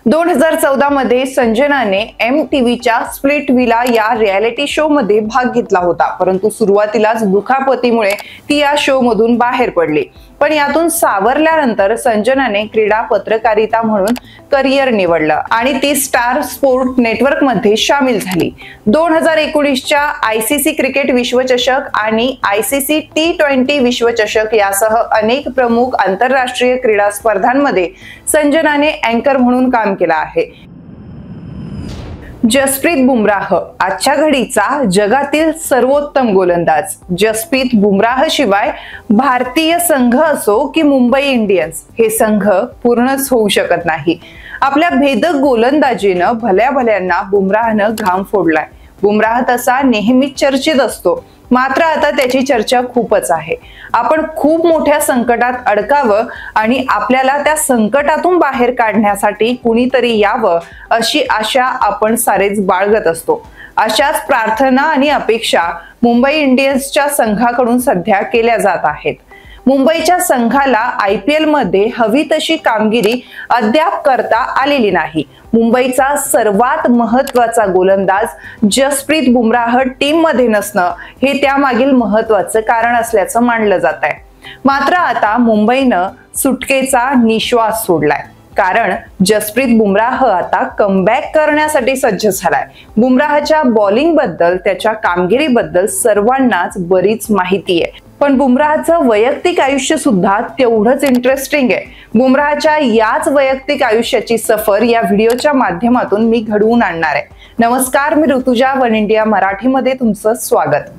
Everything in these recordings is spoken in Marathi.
2014 मध्ये संजनाने MTVच्या स्प्लिट विला या रियालिटी शो मध्ये भाग घेतला होता, परंतु सुरुवातीलाच दुखापतीमुळे ती या शो मधून बाहेर पडली। पण यातून सावरल्यानंतर संजनाने क्रीडा पत्रकारिता म्हणून करिअर निवडलं आणि ती स्टार स्पोर्ट नेटवर्क मध्ये सामील झाली। 2019च्या ICC क्रिकेट विश्वचषक आणि ICC T20 विश्वचषक यासह अनेक प्रमुख आंतरराष्ट्रीय क्रीडा स्पर्धांमध्ये संजनाने अँकर म्हणून काम केलं आहे। जसप्रीत बुमराह आजच्या घडीचा जगातील सर्वोत्तम गोलंदाज। जसप्रीत बुमराह शिवाय भारतीय संघ असो की मुंबई इंडियन्स हे संघ पूर्णच होऊ शकत नाही। आपल्या भेदक गोलंदाजीनं भल्या भल्यांना बुमराहनं घाम फोडलाय। बुमराह तसा नेहमीच चर्चेत असतो, मात्र आता त्याची चर्चा खूपच आहे। आपण खूप मोठ्या संकटात अडकावं आणि आपल्याला त्या संकटातून बाहेर काढण्यासाठी कुणीतरी यावं अशी आशा आपण सारेच बाळगत असतो। अशाच प्रार्थना आणि अपेक्षा मुंबई इंडियन्सच्या संघाकडून सध्या केल्या जात आहेत। मुंबईच्या संघाला IPL मध्ये हवी तशी कामगिरी अद्याप करता आलेली नाही। मुंबईचा सर्वात महत्त्वाचा गोलंदाज जसप्रीत बुमराह टीम मध्ये नसणं हे त्यामागील महत्त्वाचं कारण असल्याचं मानलं जात आहे। मात्र आता मुंबईनं सुटकेचा निश्वास सोडलाय, कारण जसप्रीत बुमराह आता कमबॅक करण्यासाठी सज्ज झालाय। बुमराहच्या बॉलिंग बद्दल, त्याच्या कामगिरीबद्दल सर्वांनाच बरीच माहिती आहे, पण बुमराहचं वैयक्तिक आयुष्य सुद्धा तेवढंच इंटरेस्टिंग आहे। बुमराहच्या याच वैयक्तिक आयुष्याची सफर या व्हिडिओच्या माध्यमातून मी घडवून आणणार आहे। नमस्कार, मी ऋतुजा, वन इंडिया मराठीमध्ये तुमचं स्वागत।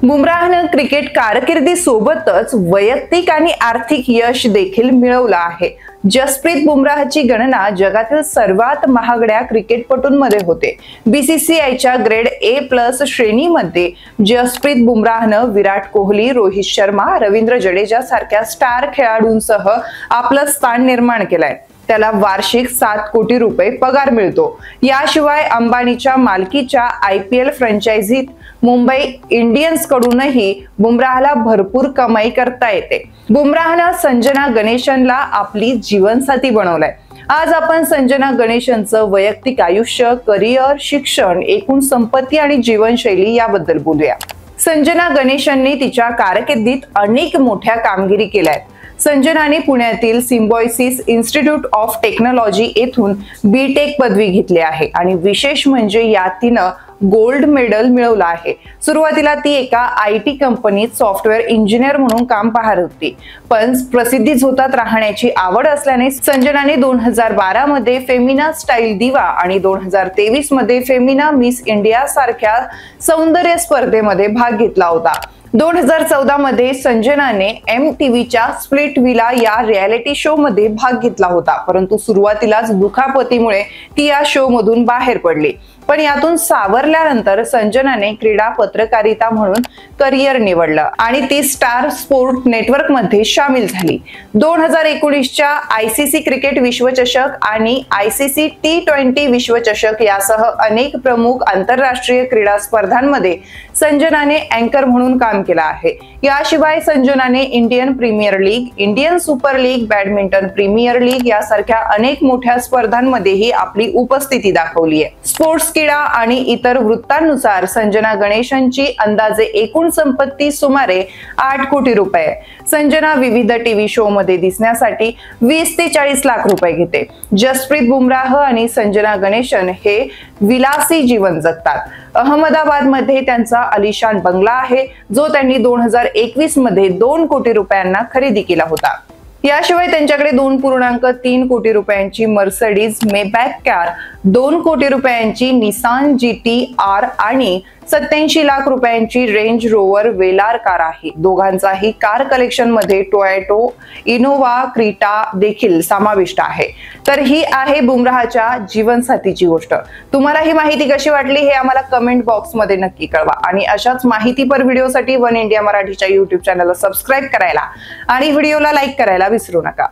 बुमराहनं क्रिकेट कारकिर्दी सोबतच वैयक्तिक आणि आर्थिक यश देखील मिळवलं आहे। जसप्रीत बुमराहची गणना जगातील सर्वात महागड्या क्रिकेटपटूंमध्ये होते। BCCIच्या ग्रेड A+ श्रेणीमध्ये जसप्रीत बुमराहनं विराट कोहली, रोहित शर्मा, रवींद्र जडेजा सारख्या स्टार खेळाडूंसह आपलं स्थान निर्माण केलंय। त्याला वार्षिक 7 कोटी रुपये पगार मिळतो। याशिवाय अंबानीच्या मालकीच्या IPL फ्रँचायझीत मुंबई इंडियन्स कडूनही बुमराहला भरपूर कमाई करता येते। बुमराहनं संजना गणेशनला आपली जीवनसाथी बनवलाय। आज आपण संजना गणेशनचं वैयक्तिक आयुष्य, करिअर, शिक्षण, एकूण संपत्ती आणि जीवनशैली याबद्दल बोलूया। संजना गणेशनने तिच्या कारकिर्दीत अनेक मोठ्या कामगिरी केल्या आहेत। संजनाने पुण्यातील सिम्बायोसिस इन्स्टिट्यूट ऑफ टेक्नॉलॉजी येथून BTech पदवी घेतली आहे आणि विशेष म्हणजे यात तिनं गोल्ड मेडल मिळवलं आहे। सुरुवातीला ती एका IT कंपनीत सॉफ्टवेअर इंजिनियर म्हणून काम पाहत होती, पण प्रसिद्धी झोतात राहण्याची आवड असल्याने संजनाने 2012 मध्ये फेमिना स्टाईल दिवा आणि 2023 मध्ये फेमिना मिस इंडिया सारख्या सौंदर्य स्पर्धेमध्ये भाग घेतला होता। 2014 मध्ये संजनाने MTVच्या स्प्लिट विला या रियालिटी शो मध्ये भाग घेतला होता, परंतु सुरुवातीलाच दुखापतीमुळे ती या शो मधून बाहेर पडली। पण यातून सावरल्यानंतर संजनाने क्रीडा पत्रकारिता म्हणून करिअर निवडलं आणि ती स्टार स्पोर्ट नेटवर्क मध्ये सामील झाली। 2019च्या ICC क्रिकेट विश्वचषक आणि ICC T20 विश्वचषक यासह अनेक प्रमुख आंतरराष्ट्रीय क्रीडा स्पर्धांमध्ये संजनाने अँकर म्हणून काम केलं आहे। याशिवाय संजनाने Indian premier league, Indian super league, badminton premier league यासारख्या अनेक मोठ्या स्पर्धांमध्येही आपली उपस्थिती दाखवली आहे। स्पोर्ट्स क्रीडा आणि इतर वृत्तांनुसार संजना गणेशनची अंदाजे एकूण संपत्ती सुमारे 8 कोटी रुपये। संजना विविध TV शो मध्ये दिसण्यासाठी 20 ते 40 लाख रुपये घेते। जसप्रीत बुमराह आणि संजना गणेशन हे विलासी जीवन जगतात। अहमदाबाद मध्ये त्यांचा आलिशान बंगला आहे, जो त्यांनी 2021 मध्ये 2 कोटी रुपयांना खरेदी केला होता। याशिवाय त्यांच्याकडे 2.3 कोटी रुपयांची मर्सिडीज मेबॅक कार, 2 कोटी रुपयांची निसान GT-R आणि 87 लाख रुपयांची रेंज रोवर वेलार कार आहे। दोघांचाही कार कलेक्शन मध्ये टोयोटा इनोवा क्रीटा देखील समाविष्ट आहे। तर ही आहे बुमराहच्या जीवनसाथीची गोष्ट। तुम्हाला ही माहिती कशी वाटली हे आम्हाला कमेंट बॉक्स मध्ये नक्की कळवा आणि अशाच माहितीपर व्हिडिओसाठी वन इंडिया मराठीच्या YouTube चॅनलला सबस्क्राइब करायला आणि व्हिडिओला लाईक करायला विसरू नका।